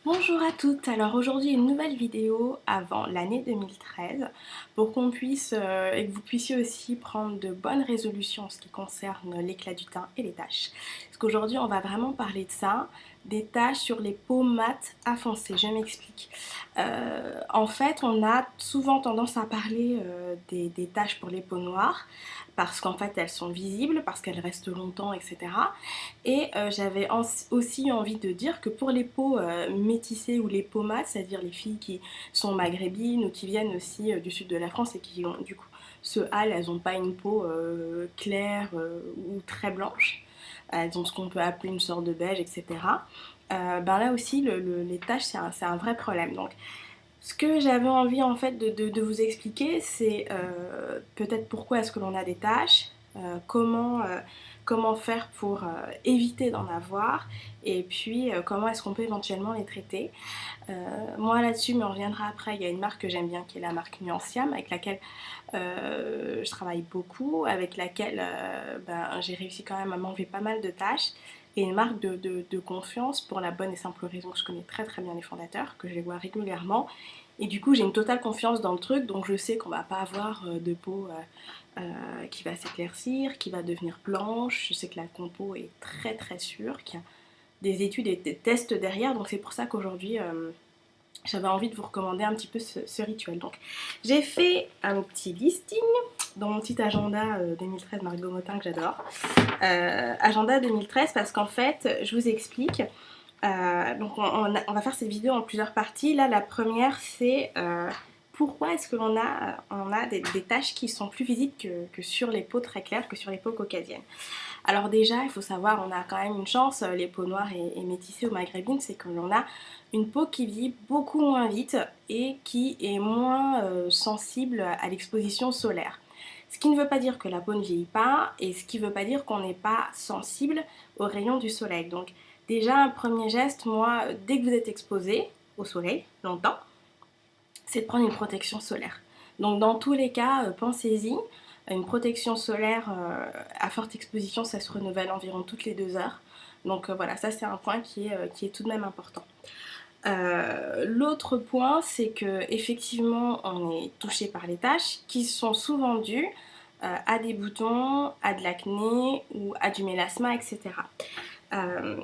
Bonjour à toutes, alors aujourd'hui une nouvelle vidéo avant l'année 2013 pour qu'on puisse et que vous puissiez aussi prendre de bonnes résolutions en ce qui concerne l'éclat du teint et les taches. Parce qu'aujourd'hui on va vraiment parler de ça, des taches sur les peaux mates à foncé, je m'explique. En fait on a souvent tendance à parler des taches pour les peaux noires parce qu'en fait elles sont visibles, parce qu'elles restent longtemps, etc. Et j'avais aussi envie de dire que pour les peaux métissées ou les peaux mates, c'est-à-dire les filles qui sont maghrébines ou qui viennent aussi du sud de la France et qui ont du coup ce hâle, elles n'ont pas une peau claire ou très blanche. Elles ont ce qu'on peut appeler une sorte de beige, etc. Ben là aussi, les taches, c'est un vrai problème. Donc, ce que j'avais envie en fait de vous expliquer, c'est peut-être pourquoi est-ce que l'on a des taches, comment faire pour éviter d'en avoir, et puis comment est-ce qu'on peut éventuellement les traiter. Moi là-dessus, mais on reviendra après, il y a une marque que j'aime bien qui est la marque Nuanciam, avec laquelle je travaille beaucoup, avec laquelle j'ai réussi quand même à m'enlever pas mal de tâches. Et une marque de confiance pour la bonne et simple raison que je connais très très bien les fondateurs, que je les vois régulièrement. Et du coup, j'ai une totale confiance dans le truc, donc je sais qu'on va pas avoir de peau qui va s'éclaircir, qui va devenir blanche. Je sais que la compo est très très sûre, qu'il y a des études et des tests derrière, donc c'est pour ça qu'aujourd'hui j'avais envie de vous recommander un petit peu ce rituel. Donc j'ai fait un petit listing dans mon petit agenda 2013 Margot Motin que j'adore. Agenda 2013 parce qu'en fait, je vous explique. Donc on va faire cette vidéo en plusieurs parties. Là, la première, c'est pourquoi est-ce que on a des taches qui sont plus visibles que sur les peaux très claires, que sur les peaux caucasiennes. Alors déjà, il faut savoir, on a quand même une chance, les peaux noires et métissées ou maghrébines, c'est que l'on a une peau qui vieillit beaucoup moins vite et qui est moins sensible à l'exposition solaire. Ce qui ne veut pas dire que la peau ne vieillit pas et ce qui ne veut pas dire qu'on n'est pas sensible aux rayons du soleil. Donc déjà, un premier geste, moi, dès que vous êtes exposé au soleil, longtemps, c'est de prendre une protection solaire. Donc dans tous les cas, pensez-y. Une protection solaire à forte exposition, ça se renouvelle environ toutes les 2 heures. Donc voilà, ça c'est un point qui est tout de même important. L'autre point, c'est que effectivement, on est touché par les taches qui sont souvent dues à des boutons, à de l'acné ou à du mélasma, etc. Euh,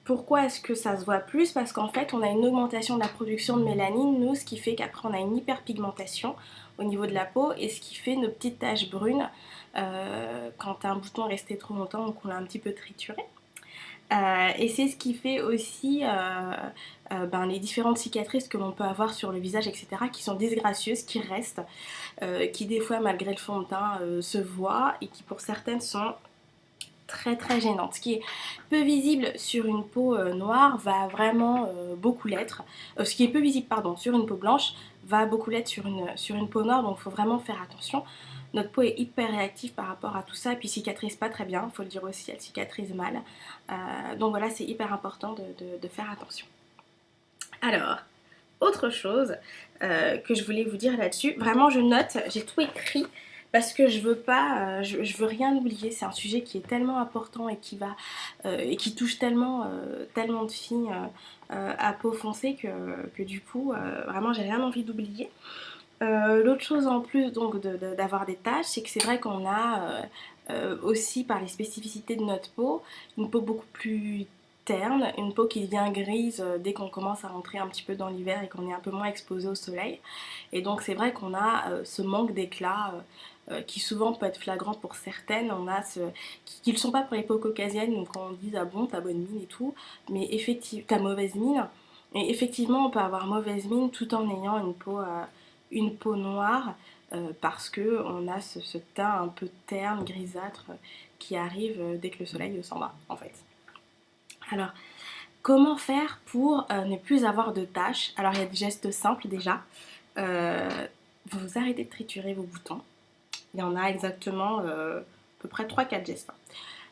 Pourquoi est-ce que ça se voit plus? Parce qu'en fait, on a une augmentation de la production de mélanine, nous, ce qui fait qu'après, on a une hyperpigmentation au niveau de la peau et ce qui fait nos petites taches brunes quand un bouton est resté trop longtemps ou qu'on l'a un petit peu trituré. Et c'est ce qui fait aussi les différentes cicatrices que l'on peut avoir sur le visage, etc., qui sont disgracieuses, qui restent, qui des fois, malgré le fond de teint, se voient et qui pour certaines sont très très gênante. Ce qui est peu visible sur une peau noire va vraiment beaucoup l'être. Ce qui est peu visible pardon, sur une peau blanche va beaucoup l'être sur une peau noire, donc il faut vraiment faire attention. Notre peau est hyper réactive par rapport à tout ça, et puis cicatrise pas très bien, il faut le dire aussi, elle cicatrise mal. Donc voilà, c'est hyper important de faire attention. Alors, autre chose que je voulais vous dire là-dessus, vraiment je note, j'ai tout écrit parce que je veux pas, je veux rien oublier. C'est un sujet qui est tellement important et et qui touche tellement de filles à peau foncée que du coup, vraiment j'ai rien envie d'oublier. L'autre chose en plus donc d'avoir des taches, c'est que c'est vrai qu'on a aussi par les spécificités de notre peau, une peau beaucoup plus terne, une peau qui devient grise dès qu'on commence à rentrer un petit peu dans l'hiver et qu'on est un peu moins exposé au soleil. Et donc c'est vrai qu'on a ce manque d'éclat qui souvent peut être flagrant pour certaines. On a qui ne sont pas pour les peaux caucasiennes, donc on dit ah bon t'as bonne mine et tout, mais effectivement t'as mauvaise mine. Et effectivement on peut avoir mauvaise mine tout en ayant une peau noire parce que on a ce teint un peu terne, grisâtre qui arrive dès que le soleil s'en va en fait. Alors, comment faire pour ne plus avoir de taches? Alors, il y a des gestes simples déjà. Vous arrêtez de triturer vos boutons. Il y en a exactement à peu près 3-4 gestes.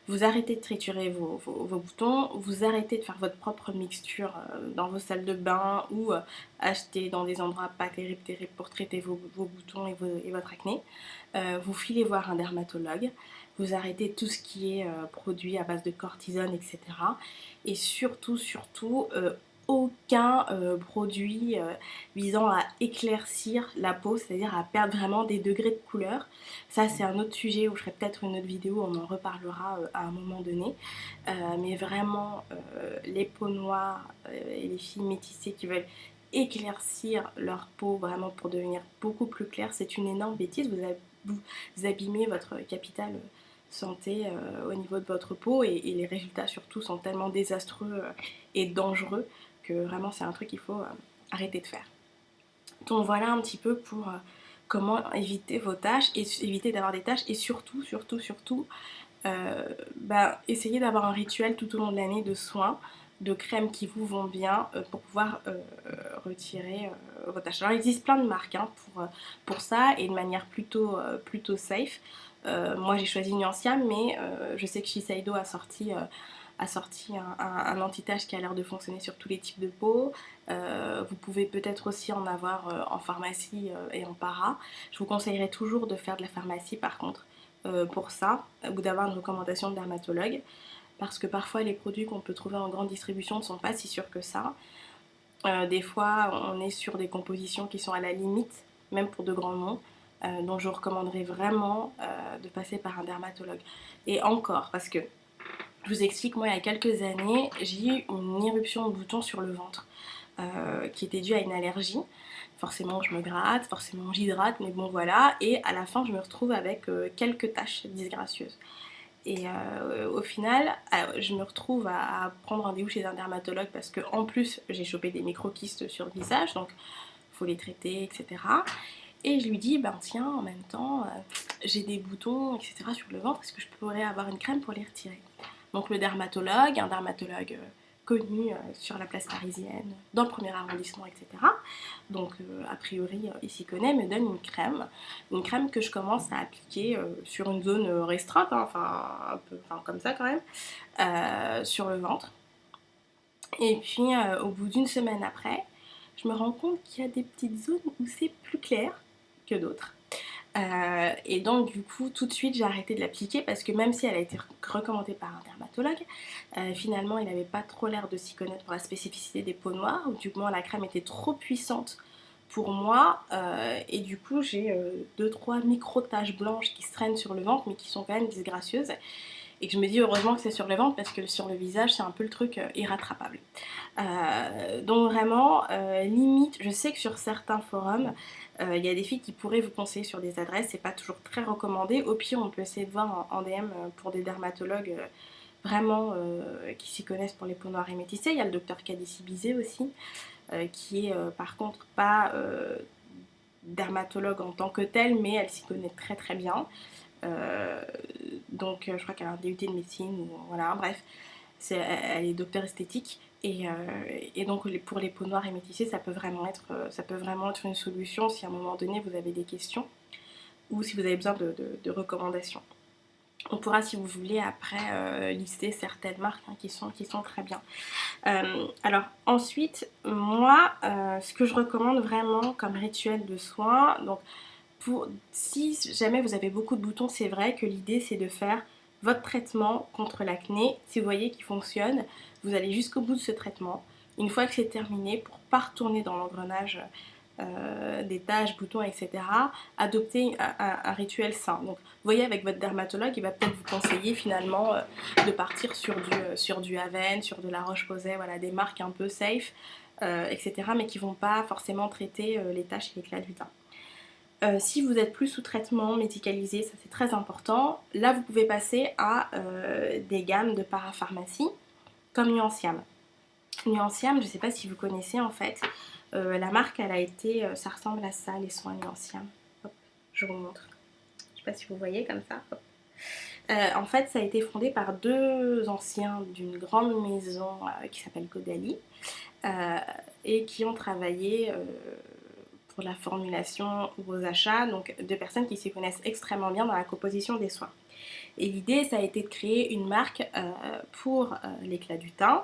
Vous arrêtez de triturer vos boutons, vous arrêtez de faire votre propre mixture dans vos salles de bain ou acheter dans des endroits pas terribles pour traiter vos boutons et votre acné. Vous filez voir un dermatologue, vous arrêtez tout ce qui est produit à base de cortisone, etc. Et surtout, aucun produit visant à éclaircir la peau, c'est-à-dire à perdre vraiment des degrés de couleur. Ça c'est un autre sujet où je ferai peut-être une autre vidéo, on en reparlera à un moment donné. Mais vraiment les peaux noires et les filles métissées qui veulent éclaircir leur peau vraiment pour devenir beaucoup plus claire, c'est une énorme bêtise. Vous abîmez votre capital santé au niveau de votre peau et les résultats surtout sont tellement désastreux et dangereux que vraiment c'est un truc qu'il faut arrêter de faire. Donc voilà un petit peu pour comment éviter vos tâches et éviter d'avoir des tâches et surtout, essayez d'avoir un rituel tout au long de l'année de soins, de crèmes qui vous vont bien pour pouvoir retirer vos tâches. Alors il existe plein de marques hein, pour ça et de manière plutôt safe. Moi j'ai choisi Nuanciam mais je sais que Shiseido a sorti un anti-tache qui a l'air de fonctionner sur tous les types de peau. Vous pouvez peut-être aussi en avoir en pharmacie et en para. Je vous conseillerais toujours de faire de la pharmacie par contre pour ça, ou d'avoir une recommandation de dermatologue, parce que parfois les produits qu'on peut trouver en grande distribution ne sont pas si sûrs que ça. Des fois on est sur des compositions qui sont à la limite, même pour de grands noms. Donc je vous recommanderais vraiment de passer par un dermatologue. Et encore, parce que je vous explique, moi il y a quelques années, j'ai eu une éruption de boutons sur le ventre qui était due à une allergie. Forcément je me gratte, forcément j'hydrate, mais bon voilà. Et à la fin je me retrouve avec quelques taches disgracieuses. Et au final, je me retrouve à prendre rendez-vous chez un dermatologue parce que en plus j'ai chopé des micro-kystes sur le visage, donc il faut les traiter, etc. Et je lui dis, ben tiens, en même temps, j'ai des boutons, etc. sur le ventre, est-ce que je pourrais avoir une crème pour les retirer? Donc le dermatologue, un dermatologue connu sur la place parisienne, dans le premier arrondissement, etc. Donc a priori il s'y connaît, me donne une crème que je commence à appliquer sur une zone restreinte, hein, enfin un peu enfin, comme ça quand même, sur le ventre. Et puis au bout d'une semaine après, je me rends compte qu'il y a des petites zones où c'est plus clair que d'autres. Et donc du coup tout de suite j'ai arrêté de l'appliquer parce que même si elle a été recommandée par un dermatologue, finalement il n'avait pas trop l'air de s'y connaître pour la spécificité des peaux noires, ou du moins la crème était trop puissante pour moi et du coup j'ai 2-3 micro taches blanches qui se traînent sur le ventre mais qui sont quand même disgracieuses et que je me dis heureusement que c'est sur le ventre parce que sur le visage c'est un peu le truc irrattrapable. Donc vraiment, limite, je sais que sur certains forums, il y a des filles qui pourraient vous conseiller sur des adresses, c'est pas toujours très recommandé. Au pire, on peut essayer de voir en DM pour des dermatologues vraiment qui s'y connaissent pour les peaux noires et métissées. Il y a le docteur Kadissi Bizet aussi, qui est par contre pas dermatologue en tant que tel, mais elle s'y connaît très très bien. Euh, donc je crois qu'elle a un DUT de médecine, ou voilà, bref. Elle est docteur esthétique et donc pour les peaux noires et métissées ça peut vraiment être une solution si à un moment donné vous avez des questions ou si vous avez besoin de recommandations. On pourra si vous voulez après lister certaines marques hein, qui sont très bien. Alors ensuite moi ce que je recommande vraiment comme rituel de soin, donc si jamais vous avez beaucoup de boutons, c'est vrai que l'idée c'est de faire votre traitement contre l'acné. Si vous voyez qu'il fonctionne, vous allez jusqu'au bout de ce traitement. Une fois que c'est terminé, pour ne pas retourner dans l'engrenage des taches, boutons, etc., adoptez un rituel sain. Donc, vous voyez, avec votre dermatologue, il va peut-être vous conseiller finalement de partir sur du Aven, sur de la Roche-Posay, voilà, des marques un peu safe, etc., mais qui ne vont pas forcément traiter les taches et l'éclat du teint. Si vous êtes plus sous traitement médicalisé, ça c'est très important, là vous pouvez passer à des gammes de parapharmacie comme Nuanciam. Nuanciam, je ne sais pas si vous connaissez en fait, la marque elle a été, ça ressemble à ça les soins Nuanciam. Hop, je vous montre. Je ne sais pas si vous voyez comme ça. En fait ça a été fondé par deux anciens d'une grande maison qui s'appelle Caudalie et qui ont travaillé pour la formulation ou aux achats, donc de personnes qui s'y connaissent extrêmement bien dans la composition des soins. Et l'idée, ça a été de créer une marque pour l'éclat du teint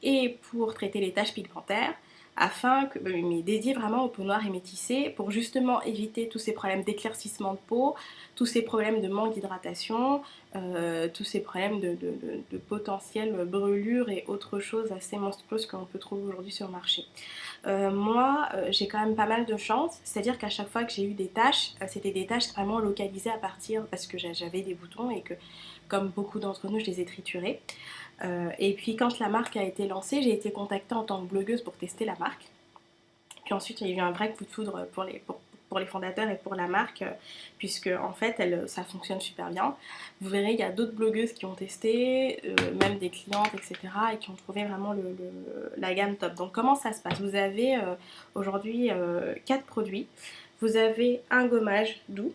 et pour traiter les taches pigmentaires, afin que, mais dédié vraiment aux peaux noires et métissées, pour justement éviter tous ces problèmes d'éclaircissement de peau, tous ces problèmes de manque d'hydratation, tous ces problèmes de potentielles brûlures et autres choses assez monstrueuses qu'on peut trouver aujourd'hui sur le marché. Moi, j'ai quand même pas mal de chance, c'est-à-dire qu'à chaque fois que j'ai eu des taches, c'était des taches vraiment localisées à partir parce que j'avais des boutons et que, comme beaucoup d'entre nous, je les ai triturés. Et puis quand la marque a été lancée, j'ai été contactée en tant que blogueuse pour tester la marque. Puis ensuite, il y a eu un vrai coup de foudre pour les fondateurs et pour la marque, puisque en fait, ça fonctionne super bien. Vous verrez, il y a d'autres blogueuses qui ont testé, même des clientes, etc., et qui ont trouvé vraiment la gamme top. Donc comment ça se passe? Vous avez aujourd'hui 4 produits. Vous avez un gommage doux.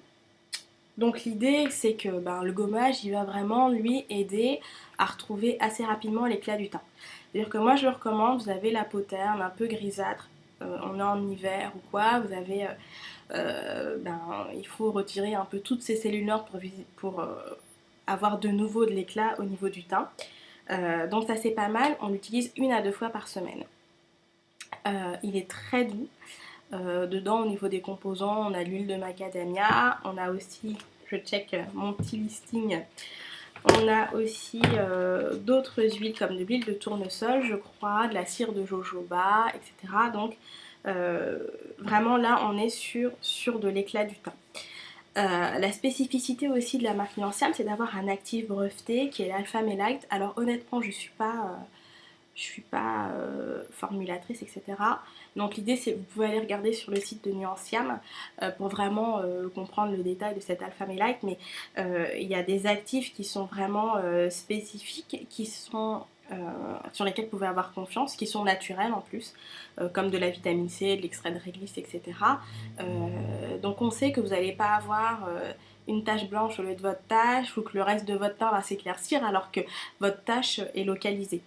Donc l'idée, c'est que le gommage, il va vraiment lui aider à retrouver assez rapidement l'éclat du teint. C'est-à-dire que moi, je le recommande, vous avez la peau terne, un peu grisâtre, on est en hiver ou quoi, vous avez, il faut retirer un peu toutes ces cellules noires pour avoir de nouveau de l'éclat au niveau du teint. Donc ça c'est pas mal, on l'utilise 1 à 2 fois par semaine. Il est très doux. Dedans, au niveau des composants, on a l'huile de macadamia, on a aussi, je check mon petit listing, on a aussi d'autres huiles comme de l'huile de tournesol, je crois, de la cire de jojoba, etc. Donc vraiment là, on est sur de l'éclat du teint. La spécificité aussi de la marque Nuanciam, c'est d'avoir un actif breveté qui est l'alpha mélite. Alors honnêtement, je suis pas formulatrice, etc. Donc l'idée, c'est vous pouvez aller regarder sur le site de Nuanciam pour vraiment comprendre le détail de cet alpha mélite. Mais il y a des actifs qui sont vraiment spécifiques, qui sont sur lesquels vous pouvez avoir confiance, qui sont naturels en plus, comme de la vitamine C, de l'extrait de réglisse, etc. Donc on sait que vous n'allez pas avoir une tache blanche au lieu de votre tache, ou que le reste de votre teint va s'éclaircir alors que votre tache est localisée.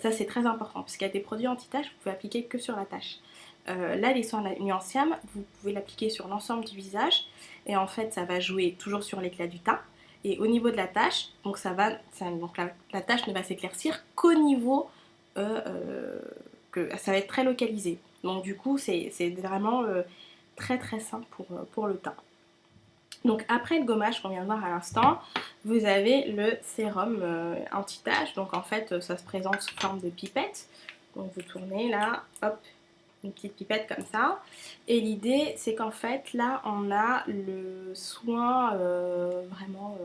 Ça c'est très important parce qu'il y a des produits anti-taches, vous pouvez appliquer que sur la tache. Là, les soins Nuanciam, vous pouvez l'appliquer sur l'ensemble du visage et en fait ça va jouer toujours sur l'éclat du teint. Et au niveau de la tache, donc la tache ne va s'éclaircir qu'au niveau que ça va être très localisé. Donc du coup c'est vraiment très très sain pour le teint. Donc après le gommage qu'on vient de voir à l'instant, vous avez le sérum anti-tache. Donc en fait ça se présente sous forme de pipette. Donc vous tournez là, hop, une petite pipette comme ça. Et l'idée c'est qu'en fait là on a le soin vraiment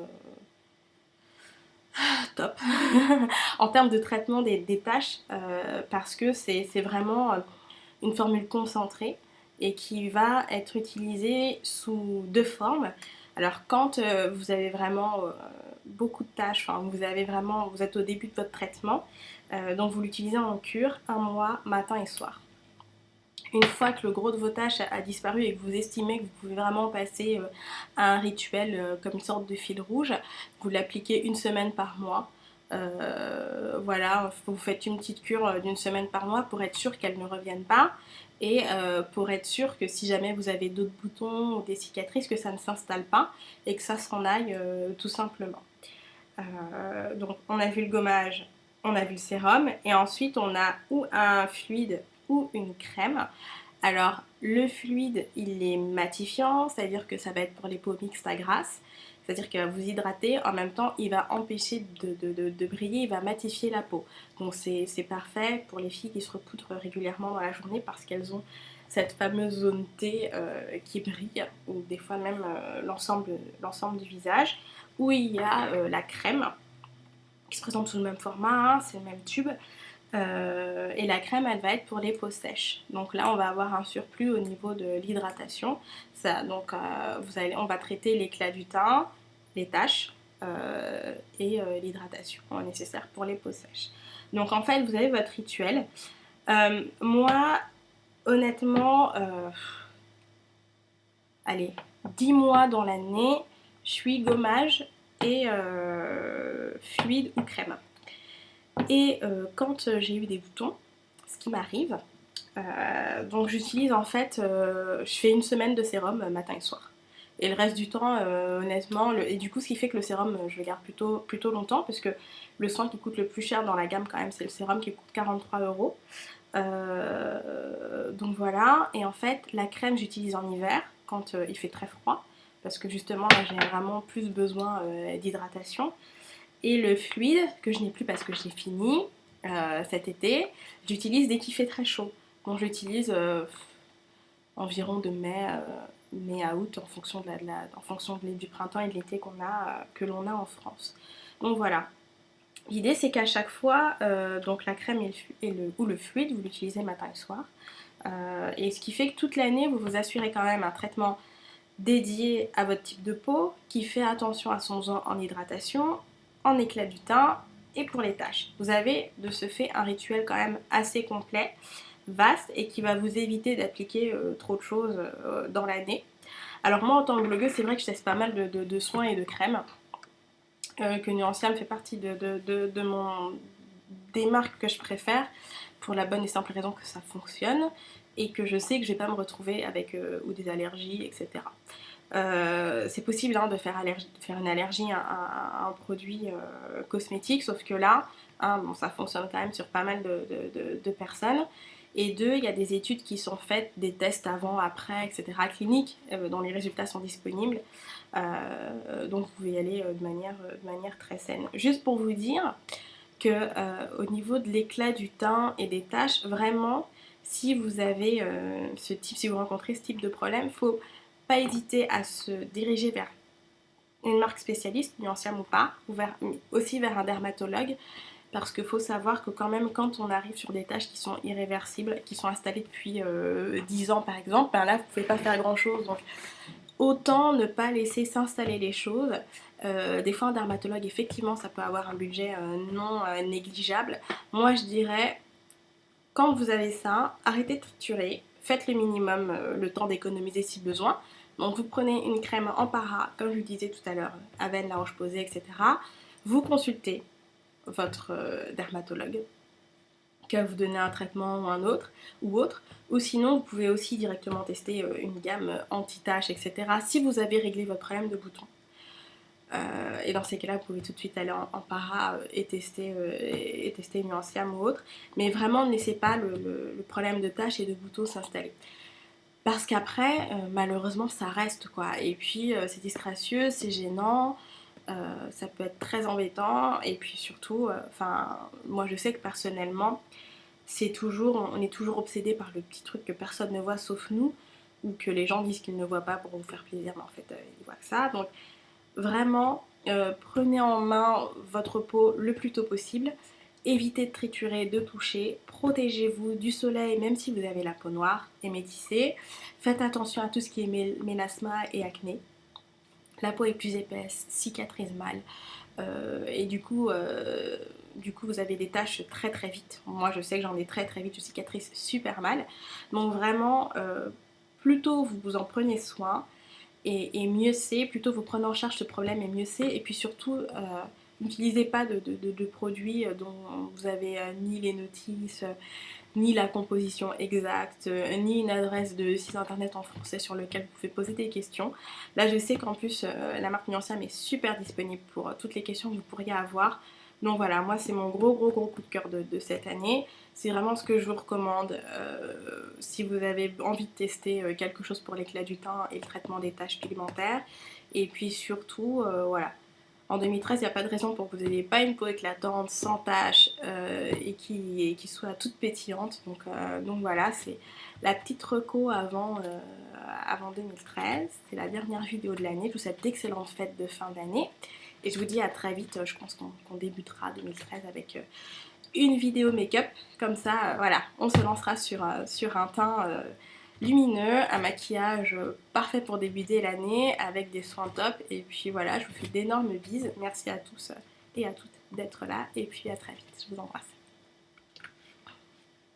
top en termes de traitement des taches parce que c'est vraiment une formule concentrée et qui va être utilisée sous 2 formes. Alors quand vous avez vraiment beaucoup de tâches, enfin vous êtes au début de votre traitement, donc vous l'utilisez en cure 1 mois, matin et soir. Une fois que le gros de vos tâches a disparu et que vous estimez que vous pouvez vraiment passer à un rituel comme une sorte de fil rouge, vous l'appliquez 1 semaine par mois. Voilà, vous faites une petite cure d'1 semaine par mois pour être sûr qu'elle ne revienne pas et pour être sûr que si jamais vous avez d'autres boutons ou des cicatrices, que ça ne s'installe pas et que ça s'en aille tout simplement. Donc on a vu le gommage, on a vu le sérum et ensuite on a ou un fluide ou une crème. Alors le fluide il est matifiant, c'est-à-dire que ça va être pour les peaux mixtes à grasse, c'est-à-dire qu'il va vous hydrater, en même temps il va empêcher de briller, il va matifier la peau. Donc c'est parfait pour les filles qui se repoudrent régulièrement dans la journée parce qu'elles ont cette fameuse zone T qui brille, ou des fois même l'ensemble du visage, où il y a la crème qui se présente sous le même format, hein, c'est le même tube. Et la crème elle va être pour les peaux sèches. Donc là on va avoir un surplus au niveau de l'hydratation. Donc on va traiter l'éclat du teint, les taches et l'hydratation nécessaire pour les peaux sèches. Donc en fait vous avez votre rituel. Moi honnêtement allez 10 mois dans l'année je suis gommage et fluide ou crème. Et quand j'ai eu des boutons, ce qui m'arrive, donc j'utilise en fait, je fais 1 semaine de sérum matin et soir. Et le reste du temps, honnêtement, et du coup ce qui fait que le sérum, je le garde plutôt longtemps, parce que le soin qui coûte le plus cher dans la gamme quand même, c'est le sérum qui coûte 43 €. Donc voilà, et en fait la crème j'utilise en hiver, quand il fait très froid, parce que justement là j'ai vraiment plus besoin d'hydratation. Et le fluide, que je n'ai plus parce que j'ai fini cet été, j'utilise dès qu'il fait très chaud. Donc j'utilise environ de mai à août en fonction, du printemps et de l'été que l'on a en France. Donc voilà. L'idée c'est qu'à chaque fois, donc la crème ou le fluide, vous l'utilisez matin et soir. Et ce qui fait que toute l'année, vous vous assurez quand même un traitement dédié à votre type de peau, qui fait attention à son besoin en hydratation, en éclat du teint et pour les taches. Vous avez de ce fait un rituel quand même assez complet, vaste et qui va vous éviter d'appliquer trop de choses dans l'année. Alors moi en tant que blogueuse, c'est vrai que je teste pas mal de soins et de crèmes. Que Nuanciam fait partie des marques que je préfère pour la bonne et simple raison que ça fonctionne et que je sais que je vais pas me retrouver avec ou des allergies, etc. C'est possible de faire une allergie à un produit cosmétique, sauf que là, bon, ça fonctionne quand même sur pas mal de personnes. Et deux, il y a des études qui sont faites, des tests avant, après, etc., cliniques, dont les résultats sont disponibles. Donc vous pouvez y aller de manière très saine. Juste pour vous dire que au niveau de l'éclat du teint et des taches, vraiment, si vous avez si vous rencontrez ce type de problème, faut pas hésiter à se diriger vers une marque spécialiste, Nuanciam ou pas, ou aussi vers un dermatologue, parce qu'il faut savoir que quand même quand on arrive sur des taches qui sont irréversibles, qui sont installées depuis 10 ans par exemple, ben là vous pouvez pas faire grand chose, donc autant ne pas laisser s'installer les choses. Des fois un dermatologue effectivement ça peut avoir un budget non négligeable. Moi je dirais quand vous avez ça, arrêtez de triturer, faites le minimum, le temps d'économiser si besoin. Donc vous prenez une crème en para, comme je vous disais tout à l'heure, Aven, La Roche-Posay, etc. Vous consultez votre dermatologue, qui va vous donner un traitement ou un autre, ou autre. Ou sinon, vous pouvez aussi directement tester une gamme anti-taches, etc. si vous avez réglé votre problème de boutons. Et dans ces cas-là, vous pouvez tout de suite aller en para et tester Nuanciam ou autre. Mais vraiment, ne laissez pas le problème de taches et de boutons s'installer. Parce qu'après, malheureusement, ça reste quoi. Et puis, c'est disgracieux, c'est gênant, ça peut être très embêtant. Et puis surtout, moi je sais que personnellement, on est toujours obsédé par le petit truc que personne ne voit sauf nous, ou que les gens disent qu'ils ne voient pas pour vous faire plaisir, mais en fait, ils voient que ça. Donc, vraiment, prenez en main votre peau le plus tôt possible. Évitez de triturer, de toucher. Protégez-vous du soleil, même si vous avez la peau noire et métissée. Faites attention à tout ce qui est mélasma et acné. La peau est plus épaisse, cicatrise mal. Et du coup, vous avez des taches très très vite. Moi, je sais que j'en ai très très vite, je cicatrise super mal. Donc vraiment, plus tôt vous en prenez soin, et mieux c'est, plutôt vous prenez en charge ce problème et mieux c'est. Et puis surtout, n'utilisez pas de produits dont vous avez ni les notices, ni la composition exacte, ni une adresse de site internet en français sur lequel vous pouvez poser des questions. Là je sais qu'en plus la marque Nuanciam est super disponible pour toutes les questions que vous pourriez avoir. Donc voilà, moi c'est mon gros coup de cœur de cette année. C'est vraiment ce que je vous recommande si vous avez envie de tester quelque chose pour l'éclat du teint et le traitement des taches pigmentaires. Et puis surtout, voilà. En 2013, il n'y a pas de raison pour que vous n'ayez pas une peau éclatante, sans taches et qui soit toute pétillante. Donc voilà, c'est la petite reco avant 2013. C'est la dernière vidéo de l'année. Je vous souhaite d'excellentes fêtes de fin d'année. Et je vous dis à très vite. Je pense qu'on débutera 2013 avec une vidéo make-up. Comme ça, voilà, on se lancera sur un teint lumineux, un maquillage parfait pour débuter l'année avec des soins top. Et puis voilà, je vous fais d'énormes bises. Merci à tous et à toutes d'être là. Et puis à très vite. Je vous embrasse.